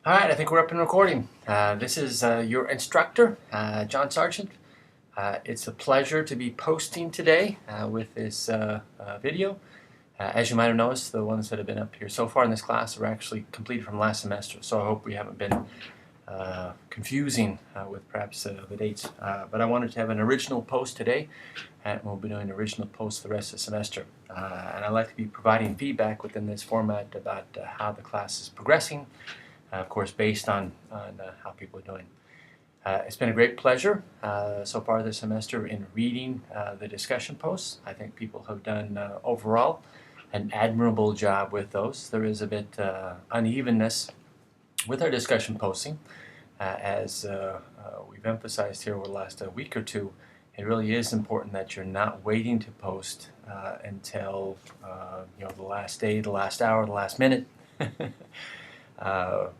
All right, I think we're up and recording. This is your instructor, John Sargent. It's a pleasure to be posting today with this video. As you might have noticed, the ones that have been up here so far in this class are actually completed from last semester, so I hope we haven't been confusing with perhaps the dates. But I wanted to have an original post today, and we'll be doing original posts the rest of the semester. And I'd like to be providing feedback within this format about how the class is progressing, of course, based on how people are doing. It's been a great pleasure so far this semester in reading the discussion posts. I think people have done overall an admirable job with those. There is a bit unevenness with our discussion posting, as we've emphasized here over the last week or two. It really is important that you're not waiting to post until the last day, the last hour, the last minute.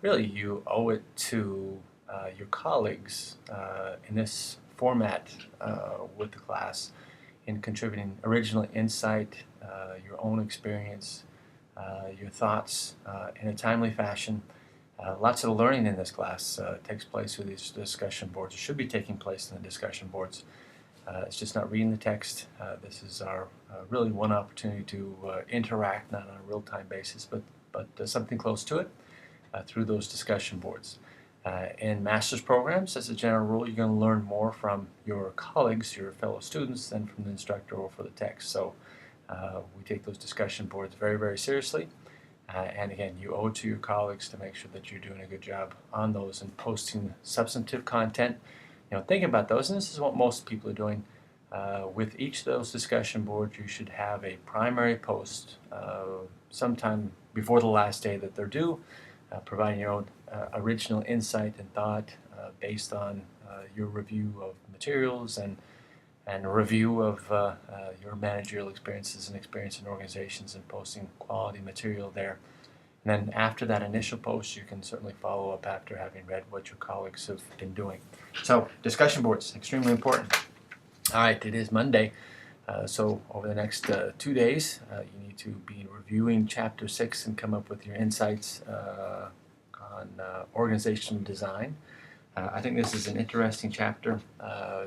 Really, you owe it to your colleagues in this format with the class in contributing original insight, your own experience, your thoughts in a timely fashion. Lots of learning in this class takes place with these discussion boards. It should be taking place in the discussion boards. It's just not reading the text. This is our really one opportunity to interact, not on a real-time basis, but something close to it through those discussion boards. In master's programs, as a general rule, you're going to learn more from your colleagues, your fellow students, than from the instructor or for the text. So we take those discussion boards very, very seriously. And again, you owe it to your colleagues to make sure that you're doing a good job on those and posting substantive content. Think about those, and this is what most people are doing. With each of those discussion boards, you should have a primary post sometime before the last day that they're due, providing your own original insight and thought based on your review of materials and a review of your managerial experiences and experience in organizations, and posting quality material there. And then after that initial post, you can certainly follow up after having read what your colleagues have been doing. So discussion boards, extremely important. All right, it is Monday. So over the next 2 days, you need to be reviewing Chapter 6 and come up with your insights on organizational design. I think this is an interesting chapter.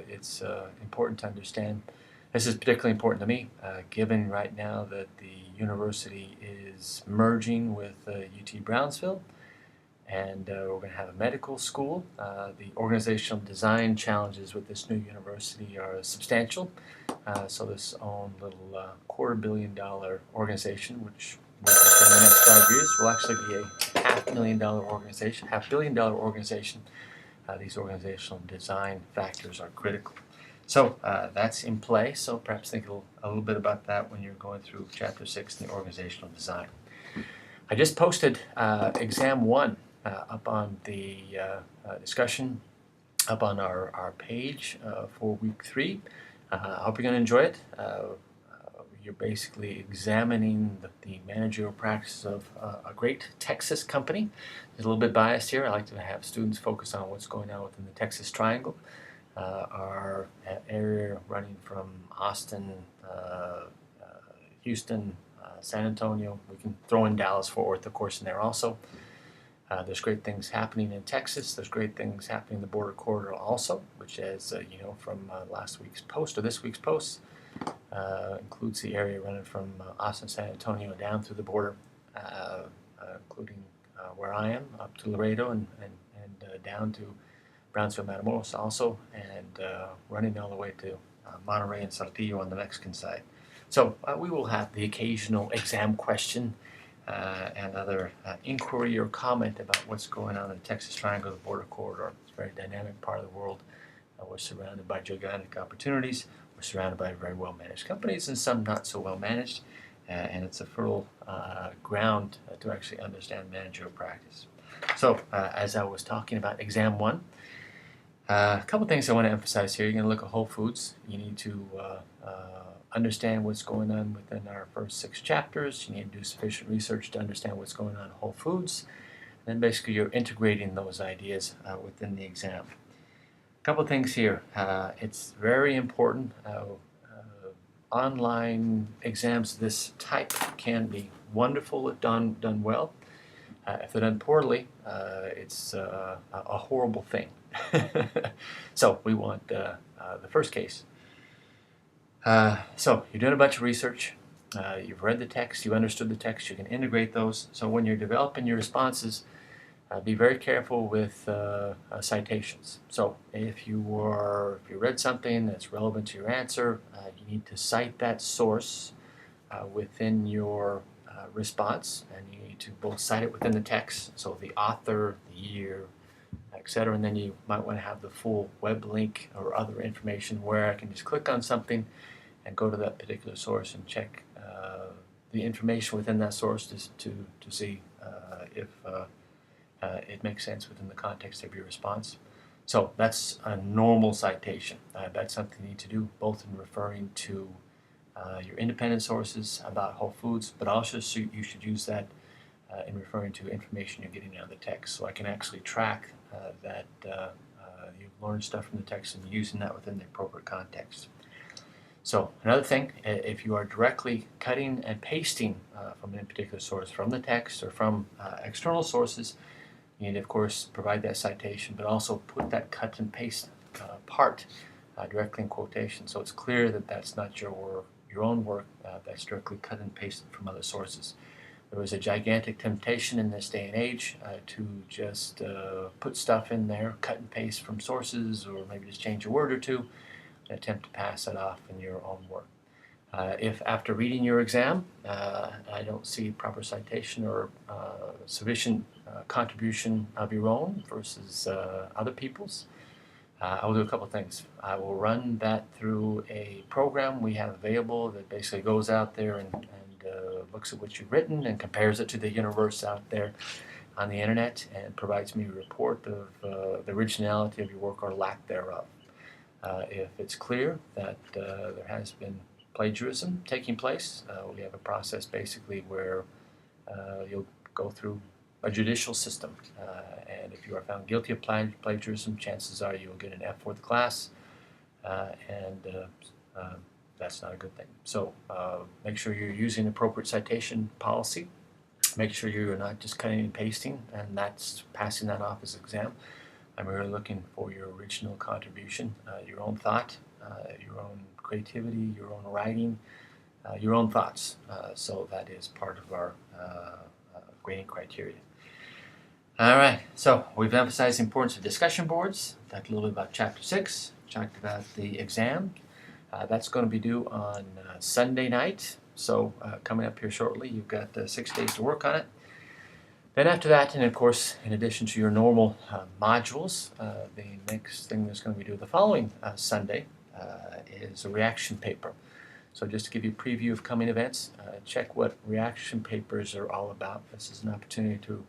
It's important to understand. This is particularly important to me, given right now that the university is merging with UT Brownsville, and we're going to have a medical school. The organizational design challenges with this new university are substantial. So this own little $250 million organization, which in the next 5 years will actually be a $500,000 organization, $500 million organization. These organizational design factors are critical. So that's in play, so perhaps think a little bit about that when you're going through Chapter 6 in the organizational design. I just posted Exam 1 up on the discussion, up on our page for Week 3. I hope you're going to enjoy it. You're basically examining the managerial practices of a great Texas company. There's a little bit biased here. I like to have students focus on what's going on within the Texas Triangle. Our area running from Austin, Houston, San Antonio. We can throw in Dallas-Fort Worth, of course, in there also. There's great things happening in Texas. There's great things happening in the border corridor also, which, as you know from last week's post or this week's post, includes the area running from Austin, San Antonio down through the border, including where I am, up to Laredo and down to Brownsville, Matamoros also, and running all the way to Monterey and Saltillo on the Mexican side. So we will have the occasional exam question and other inquiry or comment about what's going on in the Texas Triangle, the border corridor. It's a very dynamic part of the world. We're surrounded by gigantic opportunities. We're surrounded by very well-managed companies and some not so well-managed, and it's a fertile ground to actually understand managerial practice. So as I was talking about Exam 1, a couple things I want to emphasize here. You're going to look at Whole Foods. You need to understand what's going on within our first 6 chapters. You need to do sufficient research to understand what's going on in Whole Foods. And then basically you're integrating those ideas within the exam. A couple things here. It's very important. Online exams of this type can be wonderful if done well. If they're done poorly, it's a horrible thing. So we want the first case. So you're doing a bunch of research. You've read the text, you understood the text, you can integrate those. So when you're developing your responses, be very careful with citations. So if you read something that's relevant to your answer, you need to cite that source within your response, and you need to both cite it within the text, so the author, the year, etc. And then you might want to have the full web link or other information where I can just click on something and go to that particular source and check the information within that source to see if it makes sense within the context of your response. So that's a normal citation. That's something you need to do both in referring to your independent sources about Whole Foods, but also you should use that in referring to information you're getting out of the text. So I can actually track that you've learned stuff from the text and using that within the appropriate context. So another thing, if you are directly cutting and pasting from a particular source from the text or from external sources, you need to, of course, provide that citation, but also put that cut and paste part directly in quotation, so it's clear that that's not your own work, that's directly cut and pasted from other sources. There was a gigantic temptation in this day and age to just put stuff in there, cut and paste from sources, or maybe just change a word or two, and attempt to pass it off in your own work. If after reading your exam, I don't see proper citation or sufficient contribution of your own versus other people's, I will do a couple things. I will run that through a program we have available that basically goes out there and looks at what you've written and compares it to the universe out there on the internet and provides me a report of the originality of your work or lack thereof. If it's clear that there has been plagiarism taking place, we have a process basically where you'll go through a judicial system, and if you are found guilty of plagiarism, chances are you'll get an F for the class, and that's not a good thing. So make sure you're using appropriate citation policy. Make sure you're not just cutting and pasting, and that's passing that off as exam. I'm really looking for your original contribution, your own thought, your own creativity, your own writing, your own thoughts. So that is part of our grading criteria. All right, so we've emphasized the importance of discussion boards, talked a little bit about Chapter 6, talked about the exam. That's going to be due on Sunday night, so coming up here shortly. You've got 6 days to work on it. Then after that, and of course, in addition to your normal modules, the next thing that's going to be due the following Sunday is a reaction paper. So just to give you a preview of coming events, check what reaction papers are all about. This is an opportunity to,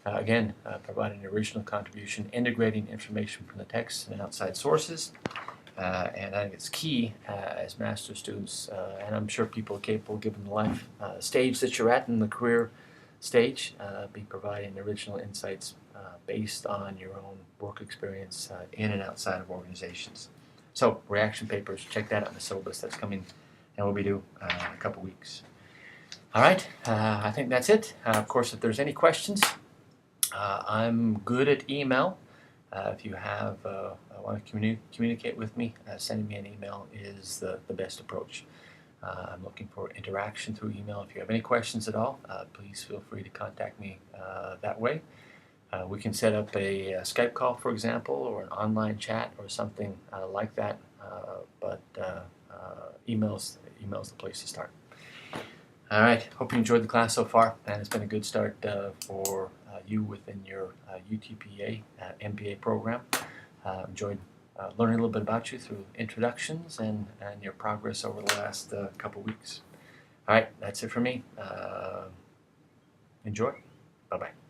again, provide an original contribution, integrating information from the text and outside sources. And I think it's key as master's students, and I'm sure people are capable, given the life stage that you're at in the career stage, be providing original insights based on your own work experience in and outside of organizations. So reaction papers, check that out in the syllabus that's coming and will be due in a couple weeks. All right, I think that's it. Of course, if there's any questions, I'm good at email. If you want to communicate with me, sending me an email is the best approach. I'm looking for interaction through email. If you have any questions at all, please feel free to contact me that way. We can set up a Skype call, for example, or an online chat or something like that, but email's the place to start. All right, hope you enjoyed the class so far, and it's been a good start for you within your UTPA MBA program. Enjoyed learning a little bit about you through introductions and your progress over the last couple weeks. All right, that's it for me. Enjoy. Bye-bye.